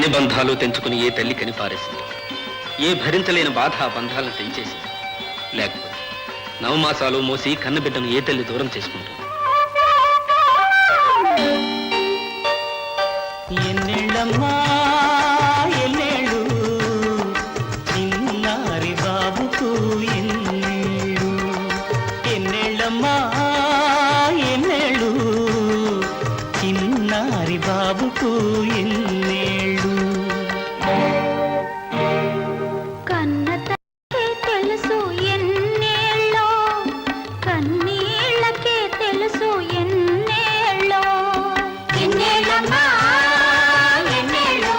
ఎన్ని బంధాలు తెంచుకుని ఏ తల్లి కని పారేసింది, ఏ భరించలేని బాధ ఆ బంధాలను తెంచేసింది. లేకపోతే నవమాసాలు మోసి కన్నబిడ్డను ఏ తల్లి దూరం చేసుకుంటుంది? ఎన్నెళ్ళమ్మా ఎన్నేళ్ళు చిన్నారి బాబుకు ఎన్నేళ్ళు, ఎన్నెళ్ళమ్మా ఎన్నేళ్ళు చిన్నారి బాబుకు ఎన్నేళ్ళు. కన్న తల్లికే తెలుసు ఎన్నేళ్ళో, కన్నీళ్ళకే తెలుసు ఎన్నేళ్ళో. ఎన్నేళ్ళమ్మా ఎన్నేళ్ళో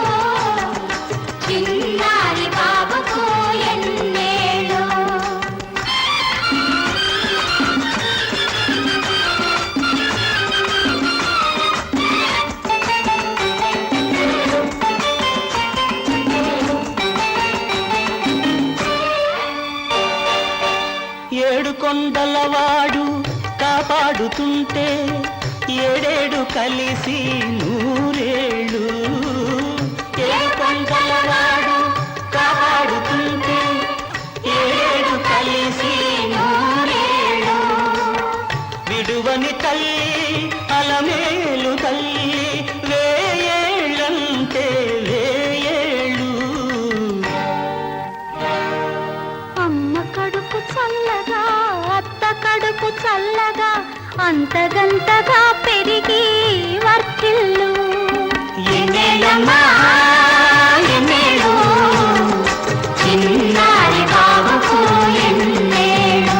చిన్నారి బాబుకు ఎన్నేళ్ళో. ఏడు కొండలవాడు కాపాడుతుంటే ఏడేడు కలిసి నూరేళ్ళు, ఏడు కొండలవాడు కాపాడుతుంటే ఏడేడు కలిసి నూరేళ్ళు. విడువని తల్లి అలమేలు తల్లి వేయేళ్ళంటే వేయేళ్ళు. అమ్మ కడుపు చల్లగా, అత్త కడుపు చల్లగా, అంతగంతగా పెరిగి వర్తిల్లు. ఎన్నేళ్ళమ్మా ఎన్నేళ్ళు చిన్నారి బాబుకు ఎన్నేళ్ళు.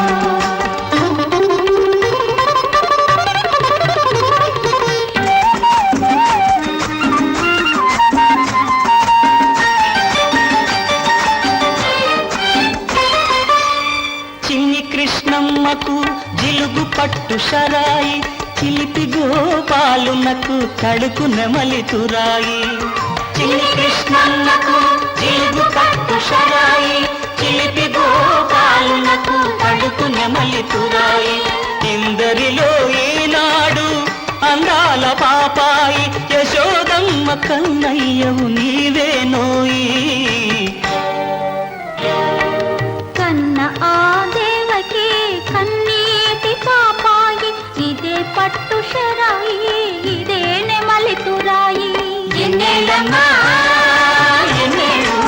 చిన్ని కృష్ణమ్మకు జిలుగు పట్టు షరాయి, చిలిపి గోపాలునకు కడుకు నెమలి తురాయి. చిన్ని కృష్ణమ్మకు జిలుగు పట్టు షరాయి, చిలిపి గోపాలునకు కడుకు నెమలి తురాయి. ఇందరిలో ఈనాడు అందాల పాపాయి, యశోదమ్మ కన్నయ్యవు నీవేనోయి. కన్న ఆ దేవకి కన్నీటి పాపాయి, ఇదే పట్టు షరాయి, ఇదే నెమలి తురాయి. ఎన్నేళ్ళమ్మా ఎన్నేళ్ళు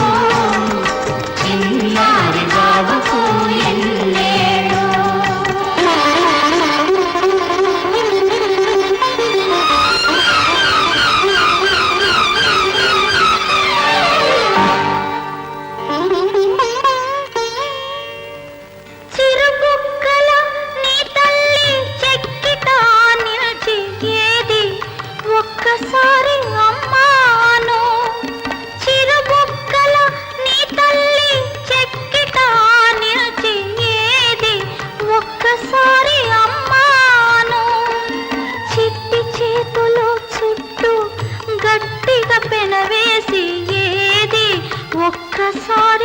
చిన్నారి బాబుకు ఎన్నేళ్ళు. చిరుబుక్కల నీ తల్లి చెక్కిట నిలిచి ఏది ఒక్కసారి అమ్మాను. చిరుబుక్కల నీ తల్లి చెక్కిట నిలిచి ఏది ఒక్కసారి అమ్మాను. చిట్టి చేతులు చుట్టూ గట్టిగా పెనవేసి ఏది ఒక్కసారి